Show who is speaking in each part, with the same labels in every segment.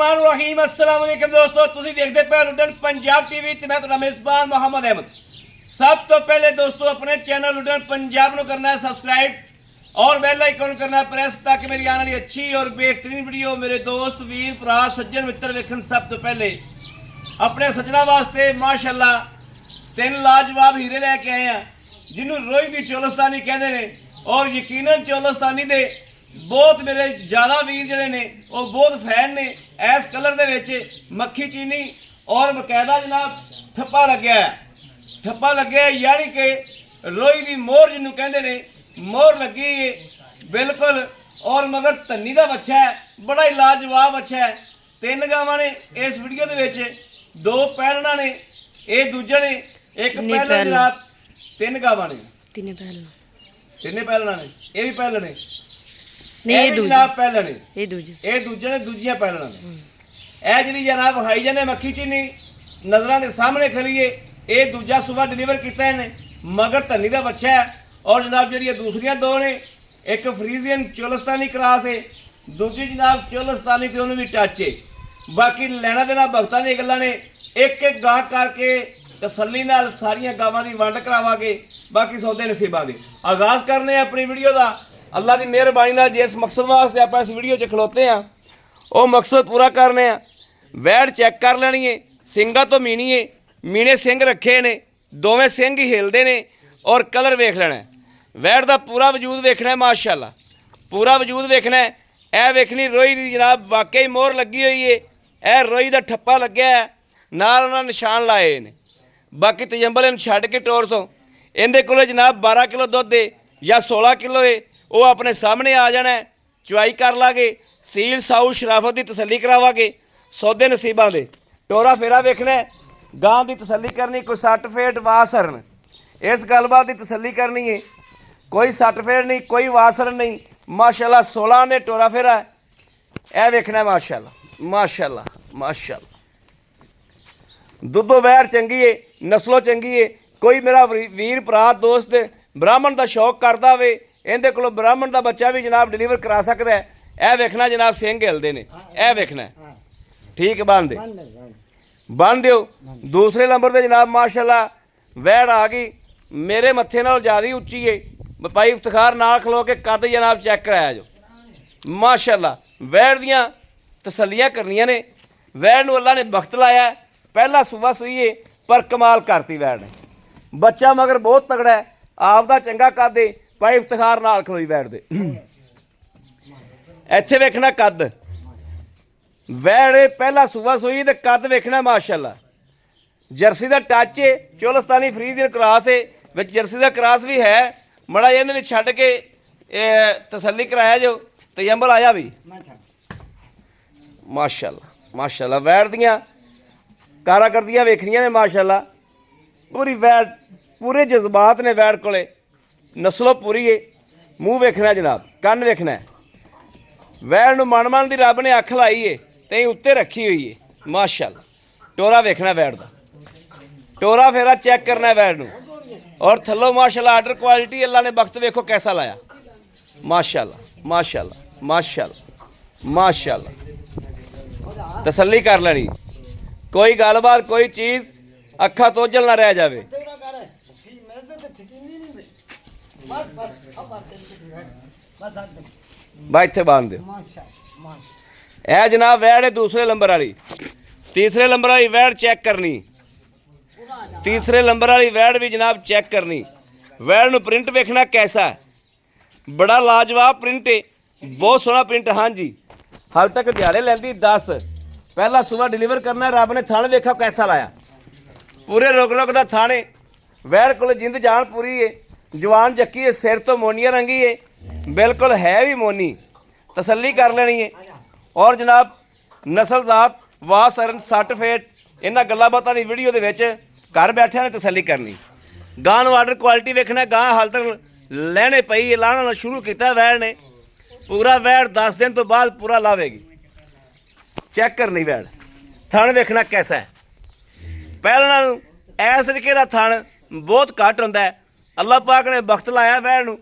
Speaker 1: बिस्मिल्लाहिर्रहमानिर्रहीम अस्सलाम वालेकुम दोस्तों, तुसीं देखदे पे लुडन पंजाब टीवी ते मैं तुहाडा मेज़बान मोहम्मद अहमद। सब तो पहले दोस्तों अपने चैनल लुडन पंजाब को करना है सब्सक्राइब और बेल आइकन करना है प्रेस, ताकि मेरी आने वाली अच्छी और बेहतरीन वीडियो मेरे दोस्त वीर भरा सज्जन मित्र वेखन। सब तो पहले अपने सज्जना वास्ते माशाअल्लाह 3 लाजवाब हीरे लैके आए हैं, जिन्होंने रोई दी चोलस्तानी कहते हैं। और यकीनन चोलस्तानी दे बहुत मेरे ज़्यादा वीर जड़े ने वो बहुत फैन ने इस कलर दे विच मक्खी चीनी और बकायदा जनाब ठप्पा लग्या है। ठप्पा लग्या है यानी कि रोई दी मोहर जिन्होंने कहते हैं मोहर लगी है बिल्कुल। और मगर धन्नी का बच्चा है, बड़ा ही लाजवाब अच्छा है। 3 गावां ने इस वीडियो दे विच, 2 पैलना ने, ये दूजा ने, एक पैलना जनाब। 3 गावां ने, 3 पैलना ने, ये भी पैलना ने जनाब, पैलना ने, ये दूजे ने, दूजियां पैलना ने। यह जी जनाब हाई जाने मक्खी चीनी नजर के सामने खड़ी है, ये दूजा सुबह डिलीवर किया है मगर धनी का बच्चा है। और जनाब जी दूसरिया 2 ने, एक फ्रीजियन चोलस्तानी क्रॉस है, दूजी जनाब चोलस्तानी तो उन्होंने भी टच है। बाकी लेना देना भगतां दी गल्लां ने, एक एक गाह करके तसल्ली नाल सारियां गावां दी वंड करावांगे। बाकी सौदे नसीबां दे आगाज़ करने अपनी वीडियो का। अल्लाह की मेहरबानी नाल जिस मकसद वास्ते आप इस वीडियो च खलोते हैं वो मकसद पूरा करने। वैड़ चैक कर लेनी है, सिंगा तो मीनी है, मीने सिंग रखे ने, दोवें सिंग ही हिलते ने। और कलर वेख लेना है, वैड़ का पूरा वजूद वेखना है, माशाअल्लाह पूरा वजूद वेखना है। यह वेखनी रोई की जनाब वाकई मोहर लगी हुई है, यह रोई का ठप्पा लग्या है, नाल उन्होंने निशान लाए ने। बाकी तजंबल इन छड्ड के टोर सो इहदे कोले जनाब 12 किलो दुध है या 16 किलो है, वो अपने सामने आ जाना है, चुआई कर लागे, सील साऊ शराफत की तसल्ली करावांगे। सौदे नसीबां दे टोरा फेरा वेखना है, गां की तसल्ली करनी, कोई 60 फेट वासरन इस गलबात की तसल्ली करनी है। कोई 60 फेट नहीं, कोई वासरन नहीं, माशाअल्लाह 16 ने टोरा फेरा है। यह वेखना है माशाअल्लाह माशाअल्लाह माशाअल्लाह। दुद्धो वैर चंगी है, नस्लों चंगी है। कोई मेरा वीर भरा दोस्त ब्राह्मण का शौक करता हो, इहदे कोलों ब्राह्मण का बच्चा भी जनाब डिलीवर करा सकता है। यह वेखना जनाब सिंह हिलते हैं, यह वेखना है ठीक है। बन दो। दूसरे नंबर पर जनाब माशाअल्लाह वैड़ आ गई, मेरे मत्थे नालों ज़्यादा ही उच्ची है। भाई इफ्तिखार नाल खलो के कद जनाब चैक कराया जो माशाअल्लाह। वैड़ दियाँ तसल्लियाँ करनियां ने। वैड़ नूं अल्लाह ने बख्त लाया, पहला सूबा सूई है पर कमाल करती वैड़ ने। बच्चा मगर बहुत तगड़ा है, आपका चंगा कद है, भाई इफ्तिखार नाल खलोई वैड़ दे। इत्थे वेखना कद, वैड़ पहला सूबा सूई तो कद वेखना माशाअल्लाह। जर्सी का टच है, चोलस्तानी फ्रीजियन क्रॉस है, विच जर्सी का क्रॉस भी है। मड़ा इन्हें भी छड्ड के तसल्ली कराया जो, तजंबल आया भी माशाअल्लाह माशाअल्लाह। वैड़ दियाँ काराकर्दियाँ वेखनियां ने माशाअल्लाह। पूरी वैड़ पूरे जज्बात ने वैड़ कोले, नस्लों पूरी है। मूँह वेखना जनाब, कन्न वेखना है। वैड़ नूं मन मन की रब ने अख लाई है ते उत्ते रखी हुई है माशाअल्लाह। टोरा वेखना वैड़ का, टोरा फेरा चैक करना है वैड़ नूं। और थल्लों माशाअल्लाह आर्डर क्वालिटी अल्लाह ने वक्त वेखो कैसा लाया माशाअल्लाह माशाअल्लाह माशाअल्लाह माशाअल्लाह। तसल्ली कर लेनी, कोई गलबात कोई चीज़ अखा तोजल ना रह जाए। भाई इत्थे बांध दो। यह जनाब वैड़ है दूसरे नंबर वाली। तीसरे नंबर वाली वैड़ चैक करनी, तीसरे नंबर वाली वैड़ भी जनाब चैक करनी। वैड़ नूं प्रिंट वेखना कैसा है, बड़ा लाजवाब प्रिंट है, बहुत सोहना प्रिंट। हाँ जी हाल तक दिहाड़े लैंदी 10, पहला सुबह डिलीवर करना। रब ने थान वेखा कैसा लाया, पूरे रुक रुक का थाने। वैड़ को जिंद जान पूरी है, जवान जक्की है, सिर तो मोनिया रंगी है, बिल्कुल है भी मोनी। तसल्ली कर लेनी है। और जनाब नस्ल जात वाह सरन 60 फेट इन्होंने गल्लां बातां दी वीडियो दे विच घर बैठिया ने तसल्ली करनी। गां नूं आर्डर क्वालिटी वेखना, गां हाल तक लैने पई है, लाना शुरू किया वैड़ ने। पूरा वैड़ 10 दिन तो बाद पूरा लावेगी। चैक करनी वैड़, थन वेखना कैसा है। पहला इस तरीके का थन बहुत घट होंदा है। अल्लाह पाक ने वक्त लाया वैड़ नूं,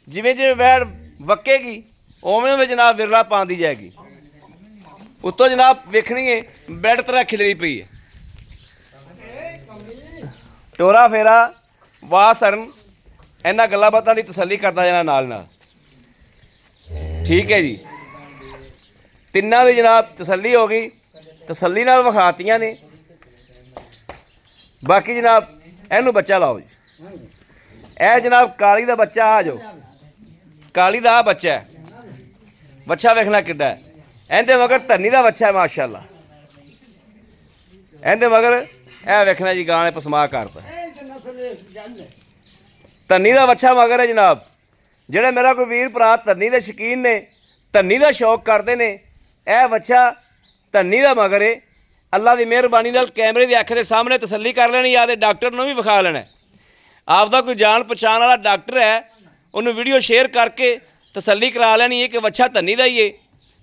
Speaker 1: जिवें जिवें वैड़ वक्केगी उवें उवें जनाब विरला पाती जाएगी। ਉੱਤੋਂ ਜਨਾਬ ਵੇਖਣੀ ਹੈ ਬੈੱਡ ਤਰ੍ਹਾਂ ਖਿਲਰੀ ਪਈ ਹੈ। ਟੋਰਾ ਫੇਰਾ ਵਾਹ ਸਰਨ ਇਹਨਾਂ ਗੱਲਾਂ ਬਾਤਾਂ ਦੀ ਤਸੱਲੀ ਕਰਦਾ ਜਾਣਾ ਨਾਲ ਨਾਲ। ਠੀਕ ਹੈ ਜੀ, ਤਿੰਨਾਂ ਦੀ ਜਨਾਬ ਤਸੱਲੀ ਹੋ ਗਈ, ਤਸੱਲੀ ਨਾਲ ਵਿਖਾਤੀਆਂ ਨੇ। ਬਾਕੀ ਜਨਾਬ ਇਹਨੂੰ ਬੱਚਾ ਲਾਓ ਜੀ। ਇਹ ਜਨਾਬ ਕਾਲੀ ਦਾ ਬੱਚਾ ਆ ਜਾਓ, ਕਾਲੀ ਦਾ ਆ ਬੱਚਾ ਹੈ। ਬੱਚਾ ਵੇਖਣਾ ਕਿੱਡਾ ਹੈ। ਇਹਦੇ ਮਗਰ ਧੰਨੀ ਦਾ ਬੱਚਾ ਹੈ ਮਾਸ਼ਾਅੱਲਾ। ਇਹਦੇ ਮਗਰ ਇਹ ਵੇਖਣਾ ਜੀ ਗਾਂ ਨੇ ਪਸਮਾ ਕਰਤਾ। ਧੰਨੀ ਦਾ ਬੱਚਾ ਮਗਰ ਹੈ ਜਨਾਬ। ਜਿਹੜੇ ਮੇਰਾ ਕੋਈ ਵੀਰ ਭਰਾ ਧੰਨੀ ਦੇ ਸ਼ੌਕੀਨ ਨੇ, ਧੰਨੀ ਦਾ ਸ਼ੌਕ ਕਰਦੇ ਨੇ, ਇਹ ਬੱਚਾ ਧੰਨੀ ਦਾ ਮਗਰ ਹੈ। ਅੱਲਾ ਦੀ ਮਿਹਰਬਾਨੀ ਨਾਲ ਕੈਮਰੇ ਦੀ ਅੱਖ ਦੇ ਸਾਹਮਣੇ ਤਸੱਲੀ ਕਰ ਲੈਣੀ ਆ ਤੇ ਡਾਕਟਰ ਨੂੰ ਵੀ ਵਿਖਾ ਲੈਣਾ। ਆਪਦਾ ਕੋਈ ਜਾਣ ਪਛਾਣ ਵਾਲਾ ਡਾਕਟਰ ਹੈ, ਉਹਨੂੰ ਵੀਡੀਓ ਸ਼ੇਅਰ ਕਰਕੇ ਤਸੱਲੀ ਕਰਾ ਲੈਣੀ ਹੈ ਕਿ ਵੱਛਾ ਧੰਨੀ ਦਾ ਹੀ ਹੈ।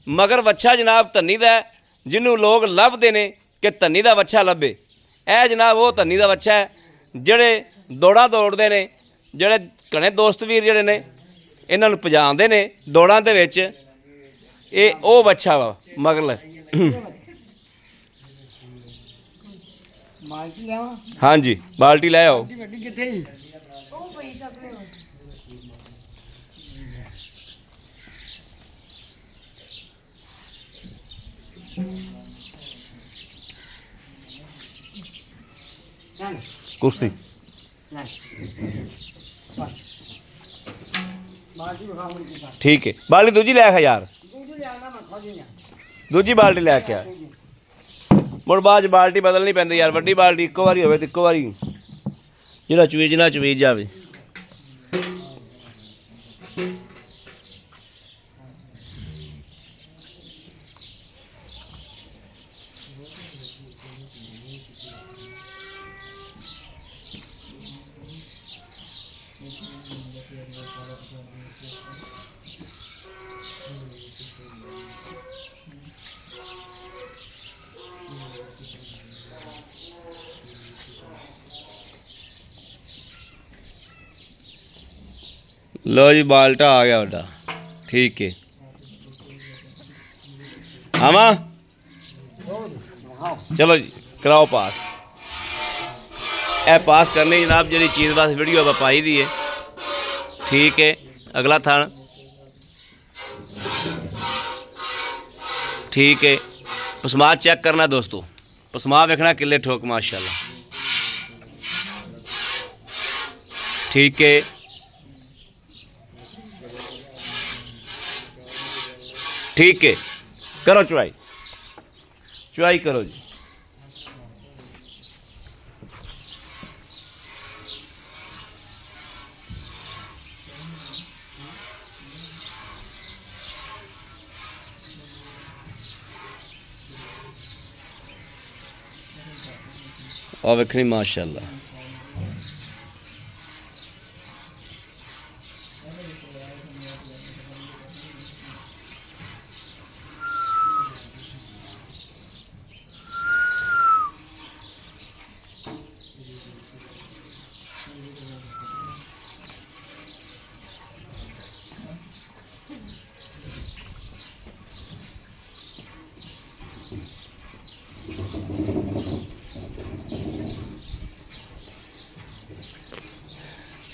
Speaker 1: ਮਗਰ ਵੱਛਾ ਜਨਾਬ ਧੰਨੀ ਦਾ ਹੈ, ਜਿਹਨੂੰ ਲੋਕ ਲੱਭਦੇ ਨੇ ਕਿ ਧੰਨੀ ਦਾ ਵੱਛਾ ਲੱਭੇ। ਇਹ ਜਨਾਬ ਉਹ ਧੰਨੀ ਦਾ ਬੱਚਾ ਹੈ ਜਿਹੜੇ ਦੌੜਾਂ ਦੌੜਦੇ ਨੇ, ਜਿਹੜੇ ਘਣੇ ਦੋਸਤ ਵੀਰ ਜਿਹੜੇ ਨੇ ਇਹਨਾਂ ਨੂੰ ਪਜਾਉਂਦੇ ਨੇ ਦੌੜਾਂ ਦੇ ਵਿੱਚ। ਇਹ ਉਹ ਬੱਚਾ ਵਾ ਮਗਰ। ਹਾਂਜੀ ਬਾਲਟੀ ਲੈ ਆਓ। ਕੁਰਸੀ ਠੀਕ ਹੈ। ਬਾਲਟੀ ਦੂਜੀ ਲੈ ਆ ਯਾਰ, ਦੂਜੀ ਬਾਲਟੀ ਲੈ ਕੇ ਆ। ਮੁੜ ਬਾਅਦ 'ਚ ਬਾਲਟੀ ਬਦਲਣੀ ਪੈਂਦੀ ਯਾਰ। ਵੱਡੀ ਬਾਲਟੀ ਇੱਕੋ ਵਾਰੀ ਹੋਵੇ ਤਾਂ ਇੱਕੋ ਵਾਰੀ ਜਿਹੜਾ ਚਵੀਜਣਾ ਚਵੀਜ ਜਾਵੇ। लो जी बाल्टा आ गया बड़ा। ठीक है आवा चलो जी कराओ पास। ए पास करने जनाब जी चीज़ बस वीडियो आप पाई दी है। ठीक है अगला थान ठीक है। पसमा चेक करना दोस्तों, पसमा वेखना किले ठोक माशाल्लाह। ठीक है ठीक है करो चुवाई, चुवाई करो जी। और वेखनी माशाल्लाह।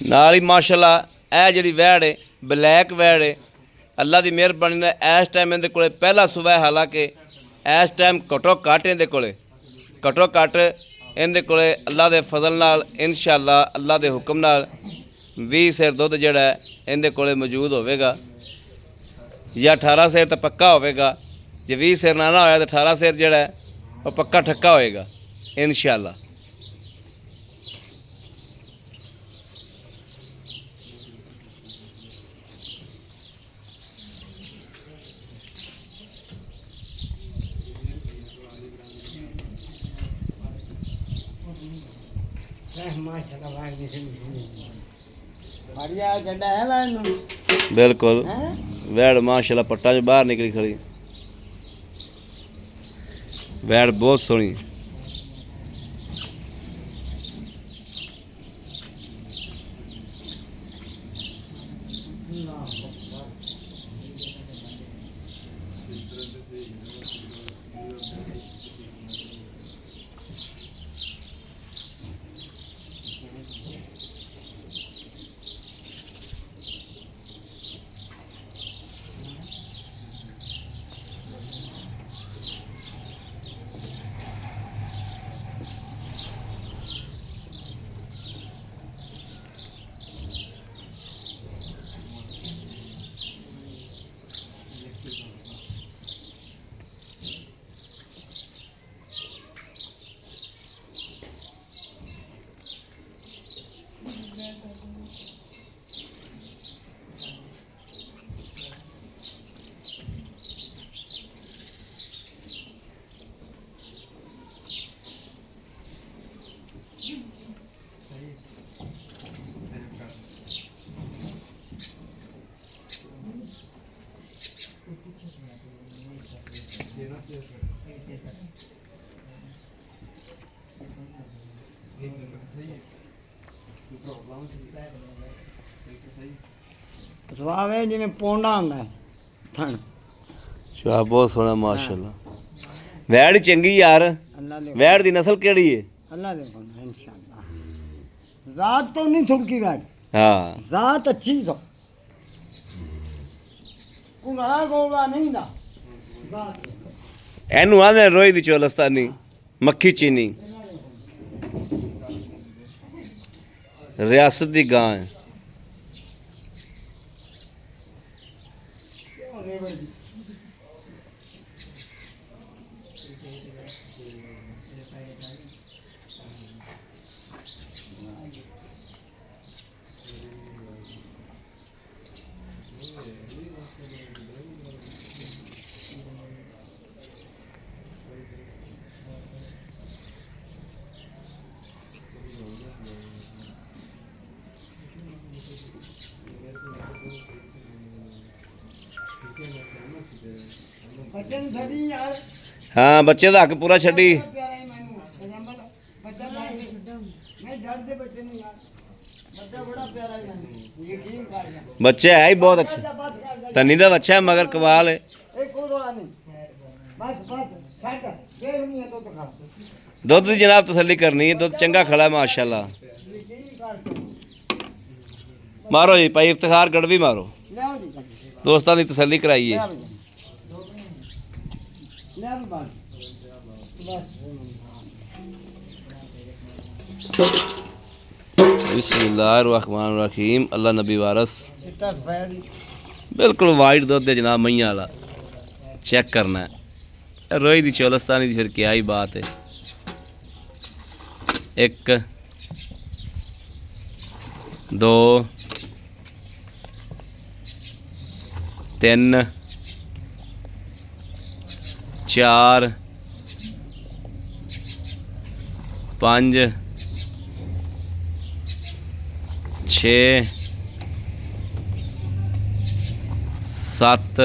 Speaker 1: नाल ही माशाल्लाह ए जिहड़ी वैड़ है ब्लैक वैड़ है। अल्लाह की मेहरबानी ने इस टाइम इहदे कोले पहला सुबह है। हालांकि इस टाइम घटो घट इहदे कोले घटो घट इहदे कोले अल्लाह के फजल नाल इंशाअल्लाह अल्लाह के हुक्म नाल 20 सेर दुध जिहड़ा इहदे कोले मौजूद होवेगा या 18 सेर तो पक्का होवेगा। जे 20 सेर ना होया तो 18 सेर जिहड़ा वो पक्का ठक्का होएगा इंशाअल्लाह। बिल्कुल वैड़ माशाल्लाह पट्टा जो बाहर निकली खड़ी। वैड़ बहुत सोहनी।
Speaker 2: ਸਵਾਦ ਹੈ ਜਿਵੇਂ ਪੌਂਡਾ ਹੁੰਦਾ ਹੈ ਥਣ।
Speaker 1: ਅੱਛਾ ਬਹੁਤ ਸੋਹਣਾ ਮਾਸ਼ਾਅੱਲਾ। ਵੈੜ ਚੰਗੀ ਯਾਰ।
Speaker 2: ਅੱਲਾ ਦੇ
Speaker 1: ਵੈੜ ਦੀ ਨਸਲ ਕਿਹੜੀ ਹੈ?
Speaker 2: अल्लाह देखो ना इंशाल्लाह। ज़ात तो नहीं थुड़की बैठ,
Speaker 1: हाँ
Speaker 2: ज़ात अच्छी सो कुगड़ा गोड़ा नहीं ना ज़ात।
Speaker 1: ਇਹਨੂੰ ਆਂਦੇ ਰੋਈ ਦੀ ਚੋਲਸਤਾਨੀ ਮੱਖੀ ਚੀਨੀ ਰਿਆਸਤ ਦੀ ਗਾਂ ਹੈ।
Speaker 2: बच्चन छड़ी यार
Speaker 1: ਹਾਂ ਬੱਚੇ ਦਾ ਹੱਕ ਪੂਰਾ ਛੱਡੀ।
Speaker 2: प्यारा है मैनू एग्जांपल बच्चा मैं जड़ दे बच्चे नु यार बच्चा बड़ा प्यारा है मैनू यकीन कर जा।
Speaker 1: ਬੱਚਾ ਹੈ ਹੀ ਬਹੁਤ ਅੱਛਾ।
Speaker 2: बस कर
Speaker 1: ਤਨੀ ਦਾ ਬੱਚਾ ਹੈ ਮਗਰ ਕਮਾਲ ਹੈ।
Speaker 2: एक को रोड़ा नहीं बस बस छट देख नहीं है तो खा
Speaker 1: ਦੁੱਧ ਦੀ ਜਨਾਬ ਤਸੱਲੀ ਕਰਨੀ ਹੈ। ਦੁੱਧ ਚੰਗਾ ਖੜਾ ਮਾਸ਼ਾਅੱਲਾ।
Speaker 2: यकीन कर
Speaker 1: ਮਾਰੋ ਜੀ ਭਾਈ ਇਫਤਖਾਰ ਗੜਵੀ ਮਾਰੋ।
Speaker 2: ले आओ जी
Speaker 1: ਦੋਸਤਾਂ ਦੀ ਤਸੱਲੀ ਕਰਾਈਏ।
Speaker 2: ले आओ जी ले आओ बात बस
Speaker 1: बिस्मिल्लाहिर्रहमानिर्रहीम। अल्लाह नबी वारस
Speaker 2: चिट्टा सफेद
Speaker 1: बिल्कुल वाइट दुध है जनाब मईया वाला। चेक करना है रोई दी चोलस्तानी दी फिर क्या ही बात है। एक दो तीन चार पाँच छे सत्त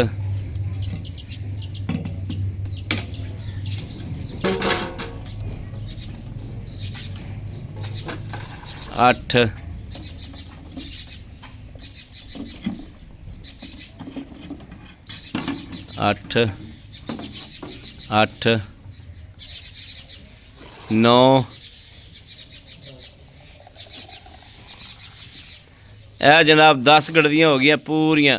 Speaker 1: अठ अठ अठ नौ ਇਹ ਜਨਾਬ 10 ਗੜਵੀਆਂ ਹੋ ਗਈਆਂ ਪੂਰੀਆਂ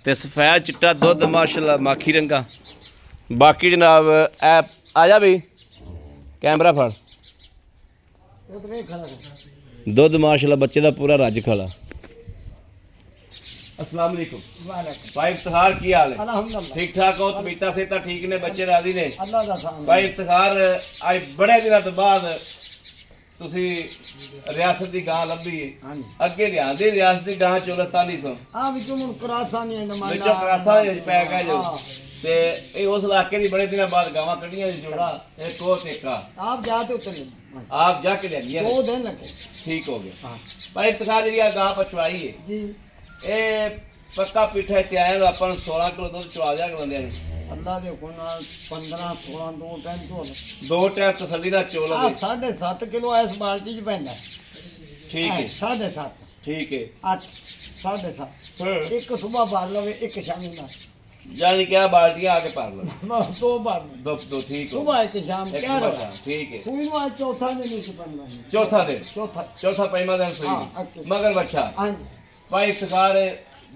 Speaker 1: ਤੇ ਸਫੈਦ ਚਿੱਟਾ ਦੁੱਧ ਮਾਸ਼ਾਅੱਲਾ ਮਾਖੀ ਰੰਗਾ। ਬਾਕੀ ਜਨਾਬ ਇਹ ਆ ਜਾ ਬਈ ਕੈਮਰਾ ਫੜ। ਦੁੱਧ ਮਾਸ਼ਾਅੱਲਾ ਬੱਚੇ ਦਾ ਪੂਰਾ ਰੱਜ ਖਲਾ। अस्सलाम वालेकुम भाई इफ्तिखार की हाल है?
Speaker 2: अल्हम्दुलिल्लाह
Speaker 1: ठीक ठाक हो? तबीयत सेहत ठीक ने? बच्चे राजी ने?
Speaker 2: अल्लाह दा सामान
Speaker 1: भाई इफ्तिखार आज बड़े दिनों तो बाद तुसी रियासत की गां लभी है।
Speaker 2: हां जी
Speaker 1: अगे लियांदी रियासत की गां चोलस्तानी सो
Speaker 2: आ विचों मुन करासानी है नमाज़
Speaker 1: विचों करासा पै गया जो ते ये उस इलाके दी बड़े दिनों बाद गावां कढ़ियां जोड़ा एक को ते का
Speaker 2: आप जाते उतने
Speaker 1: आप जाके ले लिया
Speaker 2: 2 दिन लगे।
Speaker 1: ठीक हो गया।
Speaker 2: हां
Speaker 1: भाई इफ्तिखार जी गां पछवाई है
Speaker 2: जी
Speaker 1: ए पक्का पीठा ते आया तो अपन 16 किलो दूध चवा दिया बंदे ने।
Speaker 2: अल्लाह दे को नाल 15 16 दो टाइम चोल
Speaker 1: दो टाइम तसल्ली ना चोल
Speaker 2: आ
Speaker 1: दे।
Speaker 2: 7.5 किलो इस बाल्टी च पैंदा
Speaker 1: ठीक है
Speaker 2: 7.5
Speaker 1: ठीक है
Speaker 2: 8 7.5
Speaker 1: हाँ।
Speaker 2: एक सुबह बार लवे एक शामी ना
Speaker 1: यानी क्या बाल्टियां आके पार लो
Speaker 2: बस 2 बार में
Speaker 1: दो ठीक हो
Speaker 2: सुबह एक शाम
Speaker 1: एक
Speaker 2: क्या
Speaker 1: सुबह
Speaker 2: रहा
Speaker 1: शाम, ठीक है
Speaker 2: सुई में आज चौथा दिन नहीं बनना है
Speaker 1: चौथा दिन
Speaker 2: चौथा
Speaker 1: पंजवा दिन
Speaker 2: हाँ,
Speaker 1: सुई
Speaker 2: ओके।
Speaker 1: मगर बच्चा
Speaker 2: हाँ जी
Speaker 1: भाई इफ्तिखार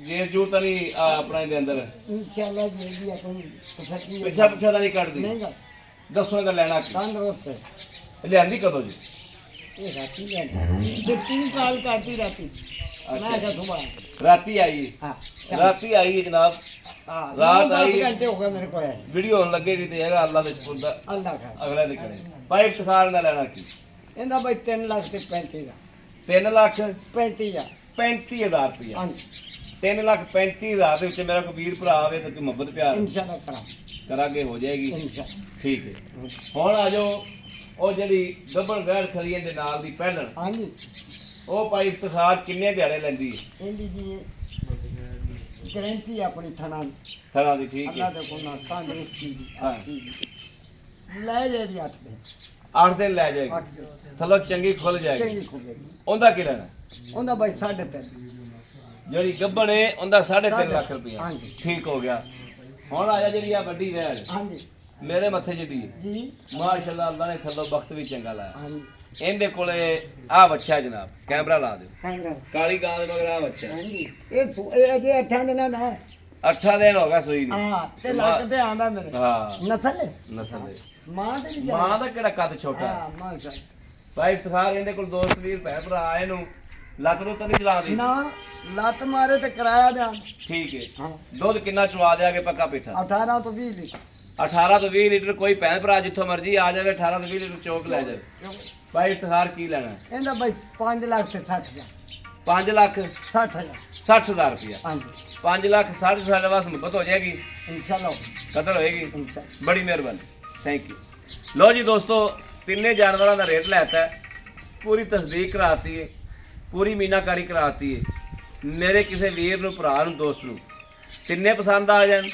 Speaker 1: जेर जू तो नहीं अपने दे अंदर
Speaker 2: इंशाल्लाह जे भी अपन तसक्की
Speaker 1: पिछा पिछा तो नहीं कट दी
Speaker 2: नहीं का
Speaker 1: दसों का लेना की
Speaker 2: तंदुरुस्त है
Speaker 1: लियांदी कदों जी
Speaker 2: ये राती है जो 3 साल काटी राती मैं क्या सुबह
Speaker 1: राती आई
Speaker 2: हाँ
Speaker 1: राती आई है जनाब
Speaker 2: हाँ
Speaker 1: रात
Speaker 2: 9-10
Speaker 1: आई।
Speaker 2: घंटे हो गए मेरे को है
Speaker 1: वीडियो होने लगेगी तो हैगा अल्लाह दे सुपुर्द
Speaker 2: अल्लाह का
Speaker 1: अगला नहीं करे भाई इफ्तिखार ना लेना की
Speaker 2: ਇਹਦਾ ਬਈ 3 ਲੱਖ ਤੇ 35 ਦਾ
Speaker 1: 3 ਲੱਖ
Speaker 2: 35 ਆ
Speaker 1: 35000 रुपया
Speaker 2: ਹਾਂਜੀ
Speaker 1: 3 ਲੱਖ 35000 ਦੇ ਵਿੱਚ ਮੇਰਾ ਕੋਈ ਵੀਰ ਭਰਾ ਆਵੇ ਤਾਂ ਕੋਈ ਮੁਹੱਬਤ ਪਿਆਰ
Speaker 2: ਇਨਸ਼ਾਅੱਲਾ ਕਰਾਂ
Speaker 1: ਕਰਾਂਗੇ ਹੋ ਜਾਏਗੀ
Speaker 2: ਇਨਸ਼ਾਅੱਲਾ
Speaker 1: ਠੀਕ ਹੈ ਹੁਣ ਆ ਜਾਓ ਉਹ ਜਿਹੜੀ ਗੱਬਣ ਗੈਰ ਖਲੀਏ ਦੇ ਨਾਲ ਦੀ ਪਹਿਲਣ
Speaker 2: ਹਾਂਜੀ
Speaker 1: ਉਹ ਭਾਈ ਇਫਤਖਾਰ ਕਿੰਨੇ ਦਿਹਾੜੇ ਲੈਂਦੀ ਹੈ
Speaker 2: ਇਹਦੀ ਜੀ ਗਰੰਟੀ ਆਪਣੀ ਥਣਾ
Speaker 1: ਥਣਾ ਦੀ ਠੀਕ
Speaker 2: ਅੱਲਾ
Speaker 1: ਹੈ
Speaker 2: ਦੇ ਕੋਲ ਨਾ ਤੰਦਰੁਸਤੀ ਦੀ
Speaker 1: ਹਾਂ।
Speaker 2: ਲੈ ਜੇ ਦੀ 8 ਦੇ
Speaker 1: 8 ਦਿਨ ਲੈ ਜਾਏਗੀ
Speaker 2: 8 ਦੇ
Speaker 1: ਥੱਲੋਂ ਚੰਗੀ ਖੁੱਲ ਜਾਏਗੀ
Speaker 2: ਚੰਗੀ ਖੁੱਲੇਗੀ
Speaker 1: ਉਹਦਾ ਕੀ ਲੈਣਾ
Speaker 2: ਉਹਦਾ ਬਾਈ 3.5
Speaker 1: ਜਿਹੜੀ ਗੱਬਣ ਹੈ ਉਹਦਾ 3.5 ਲੱਖ ਰੁਪਇਆ
Speaker 2: ਹਾਂਜੀ।
Speaker 1: ਠੀਕ ਹੋ ਗਿਆ ਹੁਣ ਆ ਜਾ ਜਿਹੜੀ ਆ ਵੱਡੀ ਵੈੜ
Speaker 2: ਹਾਂਜੀ
Speaker 1: ਮੇਰੇ ਮੱਥੇ ਜਿਹੜੀ ਹੈ
Speaker 2: ਜੀ
Speaker 1: ਮਾਸ਼ਾਅੱਲਾ ਅੱਲਾ ਨੇ ਥੱਲੋਂ ਵਕਤ ਵੀ ਚੰਗਾ ਲਾਇਆ
Speaker 2: ਹਾਂਜੀ
Speaker 1: ਇਹਦੇ ਕੋਲੇ ਆ ਬੱਚਾ ਜਨਾਬ ਕੈਮਰਾ ਲਾ ਦਿਓ
Speaker 2: ਕਾਂਗਰਾ
Speaker 1: ਕਾਲੀ ਗਾਂ ਦੇ ਮਗਰ ਆ ਬੱਚਾ
Speaker 2: ਹਾਂਜੀ ਇਹ ਅਜੇ 8 ਦਿਨਾਂ ਦਾ ਹੈ
Speaker 1: 8 ਦਿਨ ਹੋ ਗਿਆ ਸੂਈ ਨੂੰ
Speaker 2: ਹਾਂ ਤੇ ਲੱਕ ਤੇ ਆਂਦਾ ਮੇਰੇ
Speaker 1: ਹਾਂ
Speaker 2: ਨਸਲ ਹੈ
Speaker 1: ਨਸਲ ਦੇ
Speaker 2: ਮਾਂ ਤੇ ਨਹੀਂ
Speaker 1: ਮਾਂ ਦਾ ਕਿਹੜਾ ਕੱਦ ਛੋਟਾ
Speaker 2: ਹਾਂ ਮਾਂ ਦਾ
Speaker 1: ਭਾਈ ਇਫਤਖਾਰ ਇਹਦੇ ਕੋਲ ਦੋਸਤ ਵੀਰ ਭੈ ਭਰਾ ਆਏ ਨੂੰ ਲੱਤ ਨੂੰ ਤਾਂ ਨਹੀਂ ਚਲਾਉਂਦੀ
Speaker 2: ਨਾ ਲੱਤ ਮਾਰੇ ਤੇ ਕਿਰਾਇਆ ਦਾ
Speaker 1: ਠੀਕ ਹੈ
Speaker 2: ਹਾਂ
Speaker 1: ਦੁੱਧ ਕਿੰਨਾ ਚਵਾ ਦਿਆਗੇ ਪੱਕਾ ਪੇਠਾ
Speaker 2: 18 ਤੋਂ 20 ਲੀਟਰ
Speaker 1: 18 ਤੋਂ 20 ਲੀਟਰ ਕੋਈ ਭੈਣ ਭਰਾ ਜਿੱਥੋਂ ਮਰਜ਼ੀ ਆ ਜਾਵੇ 18 ਤੋਂ 20 ਲੀਟਰ ਚੋਕ ਲੈ ਜਾਵੇ ਭਾਈ ਇਫਤਖਾਰ ਕੀ ਲੈਣਾ
Speaker 2: ਇਹਦਾ ਬਾਈ 5 ਲੱਖ ਤੇ 60 ਦਾ
Speaker 1: 5 ਲੱਖ
Speaker 2: 60 ਹਜ਼ਾਰ
Speaker 1: 60000 ਰੁਪਇਆ
Speaker 2: ਹਾਂਜੀ
Speaker 1: 5 ਲੱਖ 60 ਸਾਡੇ ਵਾਸਤੇ ਮੁਹੱਬਤ ਹੋ ਜਾਏਗੀ
Speaker 2: ਇਨਸ਼ਾਅੱਲਾ
Speaker 1: ਕਦਰ ਹੋਏਗੀ
Speaker 2: ਇਨਸ਼ਾਅੱਲਾ
Speaker 1: ਬੜੀ ਮਿਹਰਬਾਨੀ ਥੈਂਕ ਯੂ ਲੋ ਜੀ ਦੋਸਤੋ ਤਿੰਨੇ ਜਾਨਵਰਾਂ ਦਾ ਰੇਟ ਲੈਤਾ ਹੈ ਪੂਰੀ ਤਸਦੀਕ ਕਰਾਤੀ ਹੈ ਪੂਰੀ ਮੀਨਾਕਾਰੀ ਕਰਾਤੀ ਹੈ ਮੇਰੇ ਕਿਸੇ ਵੀਰ ਨੂੰ ਭਰਾ ਨੂੰ ਦੋਸਤ ਨੂੰ ਤਿੰਨੇ ਪਸੰਦ ਆ ਜਾਣ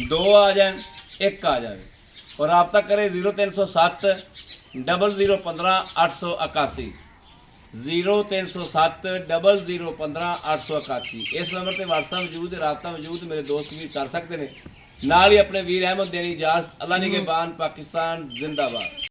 Speaker 1: ਦੋ ਆ ਜਾਣ ਇੱਕ ਆ ਜਾਵੇ ਔਰ ਰਾਬਤਾ ਕਰੇ 0307 0015 881 0307 0015 881 ਇਸ ਨੰਬਰ ਤੇ WhatsApp ਮੌਜੂਦ ਹੈ ਰਾਬਤਾ ਮੌਜੂਦ ਮੇਰੇ ਦੋਸਤ ਵੀ ਕਰ ਸਕਦੇ ਨੇ ਨਾਲ ਹੀ ਆਪਣੇ ਵੀਰ ਅਹਿਮਦ ਦੇਣੀ ਇਜਾਜ਼ਤ ਅੱਲਾ ਨਿਗਹਿਬਾਨ ਪਾਕਿस्तान जिंदाबाद।